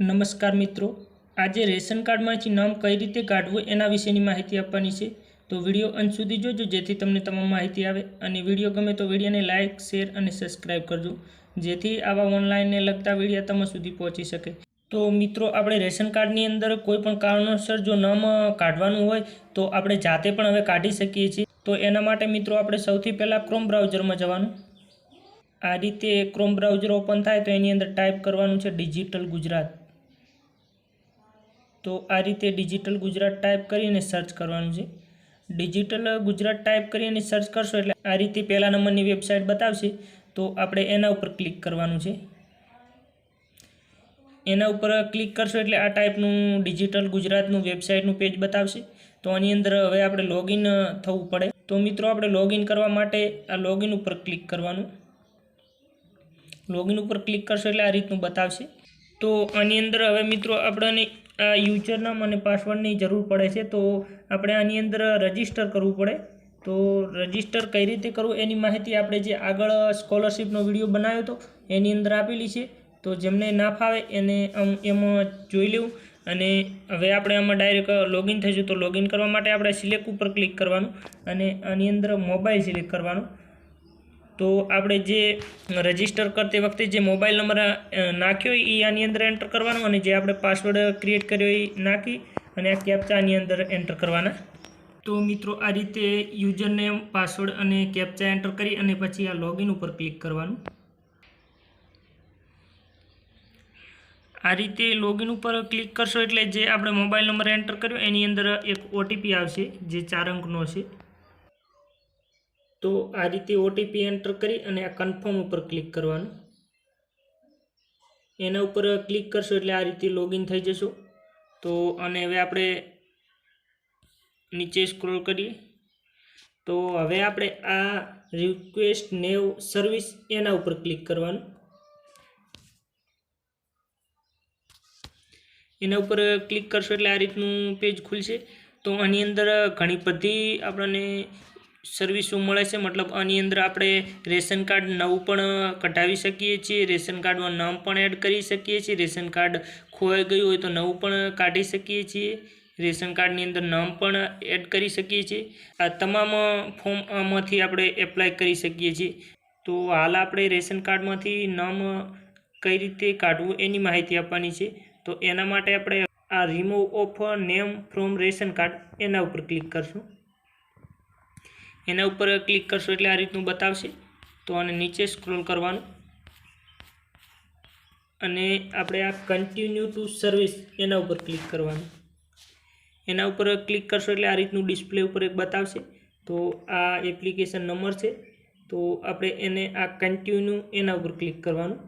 નમસ્કાર મિત્રો, આજે રેશન કાર્ડમાંથી નામ કઈ રીતે કાઢવું એના વિશેની માહિતી આપવાની છે. તો વિડીયો અંત સુધી જોજો જેથી તમને તમામ માહિતી આવે. અને વિડીયો ગમે તો વિડીયોને લાઇક, શેર અને સબસ્ક્રાઈબ કરજો જેથી આવા ઓનલાઈનને લગતા વિડીયો તમારા સુધી પહોંચી શકે. તો મિત્રો, આપણે રેશન કાર્ડની અંદર કોઈ પણ કારણોસર જો નામ કાઢવાનું હોય તો આપણે જાતે પણ હવે કાઢી શકીએ છીએ. તો એના માટે મિત્રો આપણે સૌથી પહેલાં ક્રોમ બ્રાઉઝરમાં જવાનું. આ રીતે ક્રોમ બ્રાઉઝર ઓપન થાય તો એની અંદર ટાઈપ કરવાનું છે ડિજિટલ ગુજરાત. તો આ રીતે ડિજિટલ ગુજરાત ટાઈપ કરીને સર્ચ કરવાનું છે. ડિજિટલ ગુજરાત ટાઈપ કરીને સર્ચ કરશો એટલે આ રીતે પહેલા નંબરની વેબસાઇટ બતાવશે. તો આપણે એના ઉપર ક્લિક કરવાનું છે. એના ઉપર ક્લિક કરશો એટલે આ ટાઈપનું ડિજિટલ ગુજરાતનું વેબસાઇટનું પેજ બતાવશે. તો આની અંદર હવે આપણે લોગિન થવું પડે. તો મિત્રો, આપણે લોગિન કરવા માટે આ લોગિન ઉપર ક્લિક કરવાનું. લોગિન ઉપર ક્લિક કરશો એટલે આ રીતનું બતાવશે. તો આની અંદર હવે મિત્રો આપણને આ યુઝરનામ અને પાસવર્ડની જરૂર પડે છે. તો આપણે આની અંદર રજિસ્ટર કરવું પડે. તો રજિસ્ટર કઈ રીતે કરવું એની માહિતી આપણે જે આગળ સ્કોલરશિપનો વિડીયો બનાવ્યો હતો એની અંદર આપેલી છે. તો જેમને ના ફાવે એને એમાં જોઈ લેવું. અને હવે આપણે આમાં ડાયરેક્ટ લોગિન થઈશું. તો લોગિન કરવા માટે આપણે સિલેક્ટ ઉપર ક્લિક કરવાનું અને આની અંદર મોબાઈલ સિલેક્ટ કરવાનું. તો આપણે જે રજિસ્ટર કરતી વખતે જે મોબાઈલ નંબર નાખ્યો એ આની અંદર એન્ટર કરવાનો અને જે આપણે પાસવર્ડ ક્રિએટ કર્યો એ નાખી અને આ કેપ્ચા આની અંદર એન્ટર કરવાના. તો મિત્રો, આ રીતે યુઝર નેમ, પાસવર્ડ અને કેપ્ચા એન્ટર કરી અને પછી આ લોગિન ઉપર ક્લિક કરવાનું. આ રીતે લોગિન ઉપર ક્લિક કરશો એટલે જે આપણે મોબાઈલ નંબર એન્ટર કર્યો એની અંદર એક ઓટીપી આવશે જે 4 અંકનો છે. તો આ રીતે ઓટીપી એન્ટર કરી અને આ કન્ફર્મ ઉપર ક્લિક કરવાનું. એના ઉપર ક્લિક કરશો એટલે આ રીતે લોગિન થઈ જશો. તો અને હવે આપણે નીચે સ્ક્રોલ કરીએ તો હવે આપણે આ રિક્વેસ્ટ નેવ સર્વિસ એના ઉપર ક્લિક કરવાનું. એના ઉપર ક્લિક કરશો એટલે આ રીતનું પેજ ખુલશે. તો આની અંદર ઘણી બધી આપણને સર્વિસો મળે છે. મતલબ આની અંદર આપણે રેશન કાર્ડ નવું પણ કઢાવી શકીએ છીએ, રેશન કાર્ડમાં નામ પણ એડ કરી શકીએ છીએ, રેશન કાર્ડ ખોવાઈ ગયું હોય તો નવું પણ કાઢી શકીએ છીએ, રેશન કાર્ડની અંદર નામ પણ એડ કરી શકીએ છીએ. આ તમામ ફોર્મ આમાંથી આપણે એપ્લાય કરી શકીએ છીએ. તો હાલ આપણે રેશન કાર્ડમાંથી નામ કઈ રીતે કાઢવું એની માહિતી આપવાની છે. તો એના માટે આપણે આ remove of name from ration card એના ઉપર ક્લિક કરશું. એના ઉપર ક્લિક કરશો એટલે આ રીતનું બતાવશે. તો આને નીચે સ્ક્રોલ કરવાનું અને આપણે આ કન્ટિન્યુ ટુ સર્વિસ એના ઉપર ક્લિક કરવાનું. એના ઉપર ક્લિક કરશો એટલે આ રીતનું ડિસ્પ્લે ઉપર એક બતાવશે. તો આ એપ્લિકેશન નંબર છે. તો આપણે એને આ કન્ટિન્યુ એના ઉપર ક્લિક કરવાનું.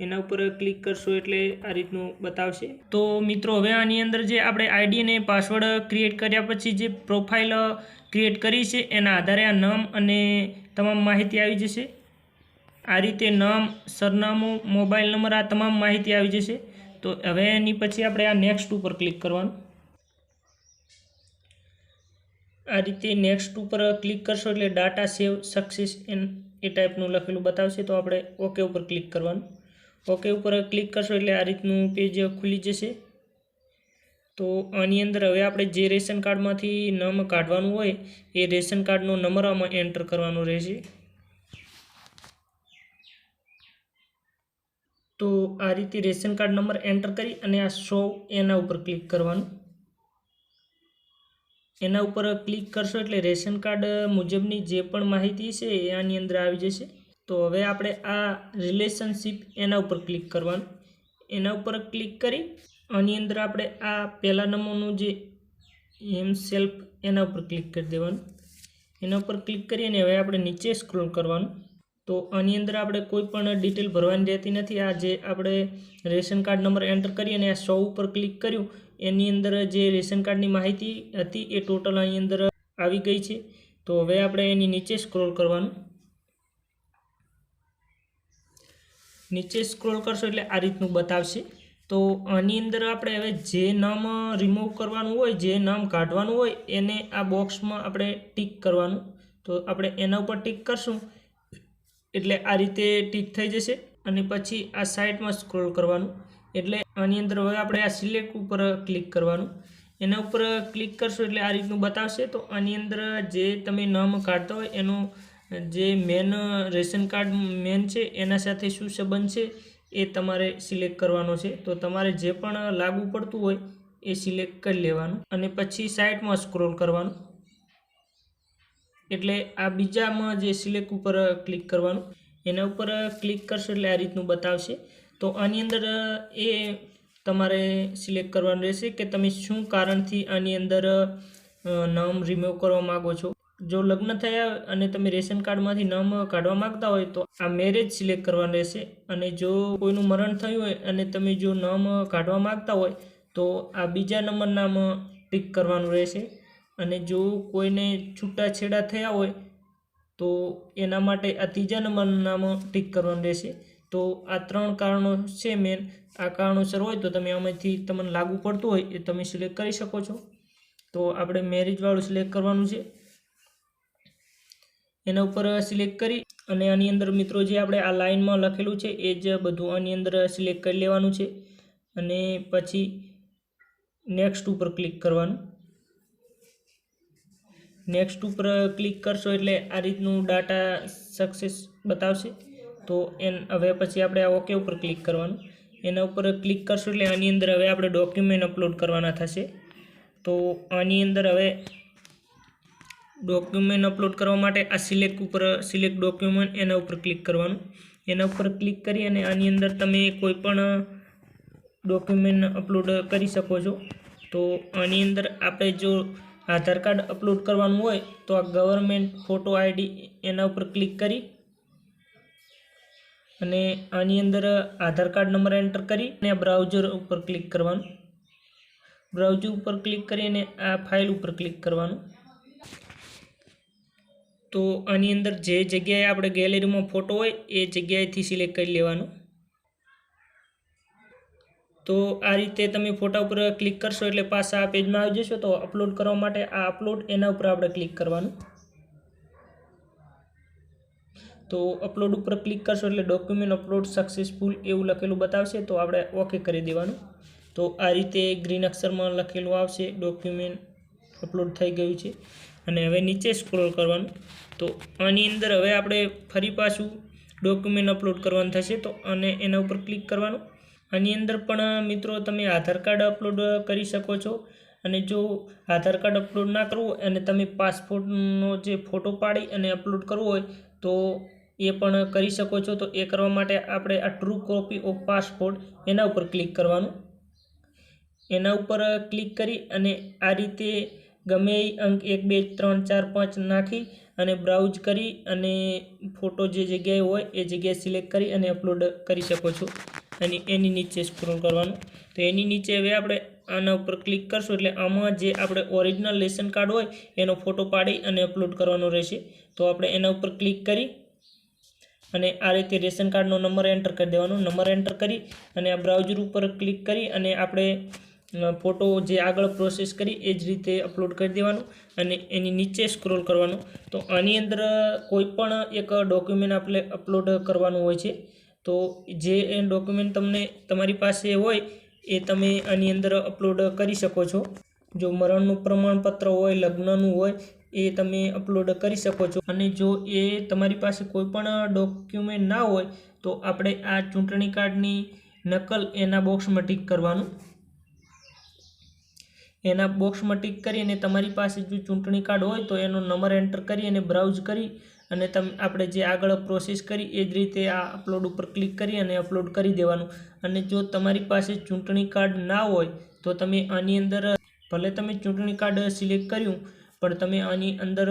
એના ઉપર ક્લિક કરશો એટલે આ રીતનું બતાવશે. તો મિત્રો, હવે આની અંદર જે આપણે આઈડી અને પાસવર્ડ ક્રિએટ કર્યા પછી જે પ્રોફાઇલ ક્રિએટ કરી છે એના આધારે આ નામ અને તમામ માહિતી આવી જશે. આ રીતે નામ, સરનામું, મોબાઈલ નંબર આ તમામ માહિતી આવી જશે. તો હવે એની પછી આપણે આ નેક્સ્ટ ઉપર ક્લિક કરવાનું. આ રીતે નેક્સ્ટ ઉપર ક્લિક કરશો એટલે ડાટા સેવ સક્સેસ એ ટાઈપનું લખેલું બતાવશે. તો આપણે ઓકે ઉપર ક્લિક કરવાનું. ઓકે ઉપર ક્લિક કરશો એટલે આ રીતનું પેજ ખુલી જશે. તો આની અંદર હવે આપણે જે રેશન કાર્ડમાંથી નામ કાઢવાનું હોય એ રેશન કાર્ડનો નંબર આમાં એન્ટર કરવાનો રહેશે. તો આ રીતે રેશન કાર્ડ નંબર એન્ટર કરી અને આ શો એના ઉપર ક્લિક કરવાનું. એના ઉપર ક્લિક કરશો એટલે રેશન કાર્ડ મુજબની જે પણ માહિતી છે એ આની અંદર આવી જશે. તો હવે આપણે આ રિલેશનશિપ એના ઉપર ક્લિક કરવાનું. એના ઉપર ક્લિક કરી આની અંદર આપણે આ પહેલા નંબરનું જે સેલ્ફ એના ઉપર ક્લિક કરી દેવાનું. એના ઉપર ક્લિક કરી અને હવે આપણે નીચે સ્ક્રોલ કરવાનું. તો આની અંદર આપણે કોઈ પણ ડિટેલ ભરવાની રહેતી નથી. આ જે આપણે રેશન કાર્ડ નંબર એન્ટર કરી અને આ શો ઉપર ક્લિક કર્યું એની અંદર જે રેશન કાર્ડની માહિતી હતી એ ટોટલ આની અંદર આવી ગઈ છે. તો હવે આપણે એની નીચે સ્ક્રોલ કરવાનું. નીચે સ્ક્રોલ કરશો એટલે આ રીતનું બતાવશે. તો આની અંદર આપણે હવે જે નામ રિમૂવ કરવાનું હોય, જે નામ કાઢવાનું હોય એને આ બોક્સમાં આપણે ટિક કરવાનું. તો આપણે એના ઉપર ટિક કરશું એટલે આ રીતે ટિક થઈ જશે. અને પછી આ સાઈડમાં સ્ક્રોલ કરવાનું. એટલે આની અંદર હવે આપણે આ સિલેક્ટ ઉપર ક્લિક કરવાનું. એના ઉપર ક્લિક કરશો એટલે આ રીતનું બતાવશે. તો આની અંદર જે તમે નામ કાઢતા હોય એનું જે મેન રેશન કાર્ડ મેન છે એના સાથે શું સંબંધ છે એ તમારે સિલેક્ટ કરવાનો છે. તો તમારે જે પણ લાગુ પડતું હોય એ સિલેક્ટ કરી લેવાનું અને પછી સાઈડમાં સ્ક્રોલ કરવાનું. એટલે આ બીજામાં જે સિલેક્ટ ઉપર ક્લિક કરવાનું. એના ઉપર ક્લિક કરશો એટલે આ રીતનું બતાવશે. તો આની અંદર એ તમારે સિલેક્ટ કરવાનું રહેશે કે તમે શું કારણથી આની અંદર નામ રિમૂવ કરવા માગો છો. જો લગ્ન થયા અને તમે રેશન કાર્ડમાંથી નામ કાઢવા માગતા હોય તો આ મેરેજ સિલેક્ટ કરવાનું રહેશે. અને જો કોઈનું મરણ થયું હોય અને તમે જો નામ કાઢવા માગતા હોય તો આ બીજા નંબર નામ ટિક કરવાનું રહેશે. અને જો કોઈને છૂટાછેડા થયા હોય તો એના માટે આ ત્રીજા નંબરનું નામ ટિક કરવાનું રહેશે. તો આ 3 કારણો છે મેન. આ કારણોસર હોય તો તમે આમાંથી તમને લાગુ પડતું હોય એ તમે સિલેક્ટ કરી શકો છો. તો આપણે મેરેજવાળું સિલેક્ટ કરવાનું છે. એના ઉપર સિલેક્ટ કરી અને આની અંદર મિત્રો જે આપણે આ લાઇનમાં લખેલું છે એ જ બધું આની અંદર સિલેક્ટ કરી લેવાનું છે. અને પછી નેક્સ્ટ ઉપર ક્લિક કરવાનું. નેક્સ્ટ ઉપર ક્લિક કરશો એટલે આ રીતનું ડાટા સક્સેસ બતાવશે. તો હવે પછી આપણે આ ઓકે ઉપર ક્લિક કરવાનું. એના ઉપર ક્લિક કરશો એટલે આની અંદર હવે આપણે ડોક્યુમેન્ટ અપલોડ કરવાના થશે. તો આની અંદર હવે ડોક્યુમેન્ટ અપલોડ કરવા માટે આ સિલેક્ટ ડોક્યુમેન્ટ એના ઉપર ક્લિક કરવાનું. એના ઉપર ક્લિક કરી અને આની અંદર તમે કોઈ પણ ડોક્યુમેન્ટ અપલોડ કરી શકો છો. તો આની અંદર આપણે જો આધાર કાર્ડ અપલોડ કરવાનું હોય તો આ ગવર્મેન્ટ ફોટો આઈડી એના ઉપર ક્લિક કરી અને આની અંદર આધાર કાર્ડ નંબર એન્ટર કરી અને આ બ્રાઉઝર ઉપર ક્લિક કરવાનું. બ્રાઉઝર ઉપર ક્લિક કરી અને આ ફાઇલ ઉપર ક્લિક કરવાનું. તો આની અંદર જે જગ્યાએ આપણે ગેલેરીમાં ફોટો હોય એ જગ્યાએથી સિલેક્ટ કરી લેવાનું. તો આ રીતે તમે ફોટા ઉપર ક્લિક કરશો એટલે પાછા આ પેજમાં આવી જશો. તો અપલોડ કરવા માટે આ અપલોડ એના ઉપર આપણે ક્લિક કરવાનું. તો અપલોડ ઉપર ક્લિક કરશો એટલે ડોક્યુમેન્ટ અપલોડ સક્સેસફુલ એવું લખેલું બતાવશે. તો આપણે ઓકે કરી દેવાનું. તો આ રીતે ગ્રીન અક્ષરમાં લખેલું આવશે ડોક્યુમેન્ટ અપલોડ થઈ ગયું છે. અને હવે નીચે સ્ક્રોલ કરવાનું. તો આની અંદર હવે આપણે ફરી પાછું ડોક્યુમેન્ટ અપલોડ કરવાનું થશે. તો અને એના ઉપર ક્લિક કરવાનું. આની અંદર પણ મિત્રો તમે આધાર કાર્ડ અપલોડ કરી શકો છો. અને જો આધાર કાર્ડ અપલોડ ના કરવું હોય અને તમે પાસપોર્ટનો જે ફોટો પાડી અને અપલોડ કરવો હોય તો એ પણ કરી શકો છો. તો એ કરવા માટે આપણે આ ટ્રુ કોપી ઓફ પાસપોર્ટ એના ઉપર ક્લિક કરવાનું. એના ઉપર ક્લિક કરી અને આ રીતે ગમે અંક 1 2 3 4 5 નાખી અને બ્રાઉઝ કરી અને ફોટો જે જગ્યાએ હોય એ જગ્યાએ સિલેક્ટ કરી અને અપલોડ કરી શકો છો. અને એની નીચે સ્ક્રોલ કરવાનું. તો એની નીચે હવે આપણે આના ઉપર ક્લિક કરશું એટલે આમાં જે આપણે ઓરિજિનલ રેશન કાર્ડ હોય એનો ફોટો પાડી અને અપલોડ કરવાનો રહેશે. તો આપણે એના ઉપર ક્લિક કરી અને આ રીતે રેશન કાર્ડનો નંબર એન્ટર કરી દેવાનો. નંબર એન્ટર કરી અને આ બ્રાઉઝર ઉપર ક્લિક કરી અને આપણે ફોટો જે આગળ પ્રોસેસ કરી એ જ રીતે અપલોડ કરી દેવાનું અને એની નીચે સ્ક્રોલ કરવાનું. તો આની અંદર કોઈ પણ એક ડોક્યુમેન્ટ આપણે અપલોડ કરવાનું હોય છે. તો જે ડોક્યુમેન્ટ તમારી પાસે હોય એ તમે આની અંદર અપલોડ કરી શકો છો. જો મરણનું પ્રમાણપત્ર હોય, લગ્નનું હોય એ તમે અપલોડ કરી શકો છો. અને જો એ તમારી પાસે કોઈ પણ ડોક્યુમેન્ટ ના હોય તો આપણે આ ચૂંટણી કાર્ડની નકલ એના બોક્સમાં ટિક કરવાનું. એના બોક્સમાં ટિક કરી અને તમારી પાસે જો ચૂંટણી કાર્ડ હોય તો એનો નંબર એન્ટર કરી અને બ્રાઉઝ કરી અને આપણે જે આગળ પ્રોસેસ કરી એ જ રીતે આ અપલોડ ઉપર ક્લિક કરી અને અપલોડ કરી દેવાનું. અને જો તમારી પાસે ચૂંટણી કાર્ડ ના હોય તો તમે આની અંદર ભલે તમે ચૂંટણી કાર્ડ સિલેક્ટ કર્યું પણ તમે આની અંદર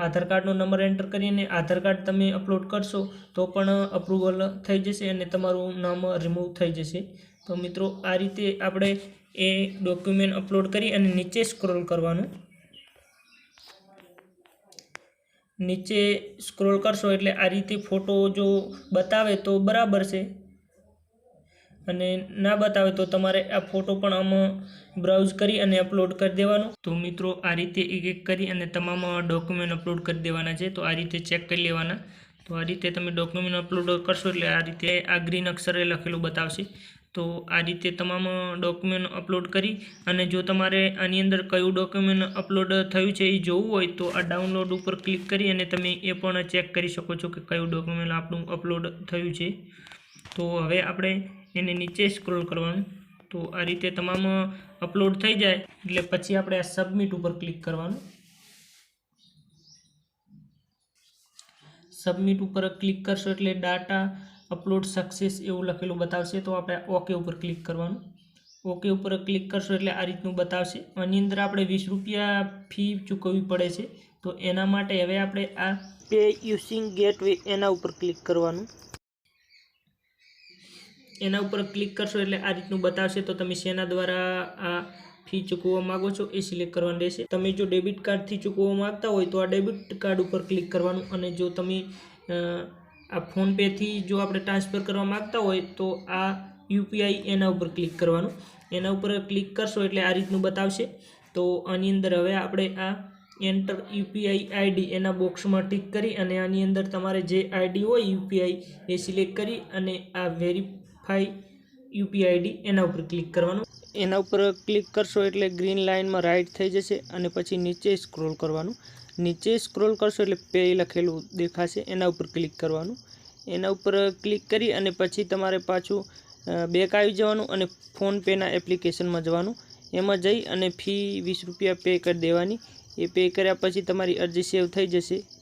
આધાર કાર્ડનો નંબર એન્ટર કરીને આધાર કાર્ડ તમે અપલોડ કરશો તો પણ અપ્રુવલ થઈ જશે અને તમારું નામ રિમૂવ થઈ જશે. તો મિત્રો આ રીતે આપણે એ ડોક્યુમેન્ટ અપલોડ કરી અને નીચે સ્ક્રોલ કરવાનું. નીચે સ્ક્રોલ કરશો એટલે આ રીતે ફોટો જો બતાવે તો બરાબર છે અને ના બતાવે તો તમારે આ ફોટો પણ આમાં બ્રાઉઝ કરી અને અપલોડ કરી દેવાનો. તો મિત્રો આ રીતે એક એક કરી અને તમામ ડોક્યુમેન્ટ અપલોડ કરી દેવાના છે. તો આ રીતે ચેક કરી લેવાના. તો આ રીતે તમે ડોક્યુમેન્ટ અપલોડ કરશો એટલે આ રીતે આ ગ્રીન અક્ષરે લખેલું બતાવશે. તો આ રીતે તમામ ડોક્યુમેન્ટ અપલોડ કરી અને જો તમારે આની અંદર કયું ડોક્યુમેન્ટ અપલોડ થયું છે એ જોવું હોય તો આ ડાઉનલોડ ઉપર ક્લિક કરી અને તમે એ પણ ચેક કરી શકો છો કે કયું ડોક્યુમેન્ટ આપણું અપલોડ થયું છે. તો હવે આપણે એને નીચે સ્ક્રોલ કરવાનું. તો આ રીતે તમામ અપલોડ થઈ જાય એટલે પછી આપણે આ સબમિટ ઉપર ક્લિક કરવાનું. સબમિટ ઉપર ક્લિક કરશો એટલે ડાટા અપલોડ સક્સેસ એવું લખેલું બતાવશે. તો આપણે ઓકે ઉપર ક્લિક કરવાનું. ઓકે ઉપર ક્લિક કરશો એટલે આ રીતનું બતાવશે. આની અંદર આપણે 20 રૂપિયા ફી ચૂકવવી પડે છે. તો એના માટે હવે આપણે આ પે યુઝિંગ ગેટવે એના ઉપર ક્લિક કરવાનું. એના ઉપર ક્લિક કરશો એટલે આ રીતનું બતાવશે. તો તમે શેના દ્વારા આ ફી ચૂકવવા માગો છો એ સિલેક્ટ કરવાનું રહેશે. તમે જો ડેબિટ કાર્ડથી ચૂકવવા માગતા હોય તો આ ડેબિટ કાર્ડ ઉપર ક્લિક કરવાનું, અને જો તમે આ ફોનપેથી જો આપણે ટ્રાન્સફર કરવા માગતા હોય તો આ યુપીઆઈ એના ઉપર ક્લિક કરવાનું. એના ઉપર ક્લિક કરશો એટલે આ રીતનું બતાવશે. તો આની અંદર હવે આપણે આ એન્ટર યુપીઆઈ આઈડી એના બોક્સમાં ટિક કરી અને આની અંદર તમારે જે આઈડી હોય યુપીઆઈ એ સિલેક્ટ કરી અને આ વેરીફાઈ યુપીઆઈ આઈડી એના ઉપર ક્લિક કરવાનું. એના ઉપર ક્લિક કરશો એટલે ગ્રીન લાઇનમાં રાઈટ થઈ જશે અને પછી નીચે સ્ક્રોલ કરવાનું. નીચે સ્ક્રોલ કરશો એટલે પે લખેલું દેખાશે, એના ઉપર ક્લિક કરવાનું. એના ઉપર ક્લિક કરી અને પછી તમારે પાછું બેક આવી જવાનું અને ફોનપેના એપ્લિકેશનમાં જવાનું. એમાં જઈ અને ફી 20 રૂપિયા પે કરી દેવાની. એ પે કર્યા પછી તમારી અરજી સેવ થઈ જશે.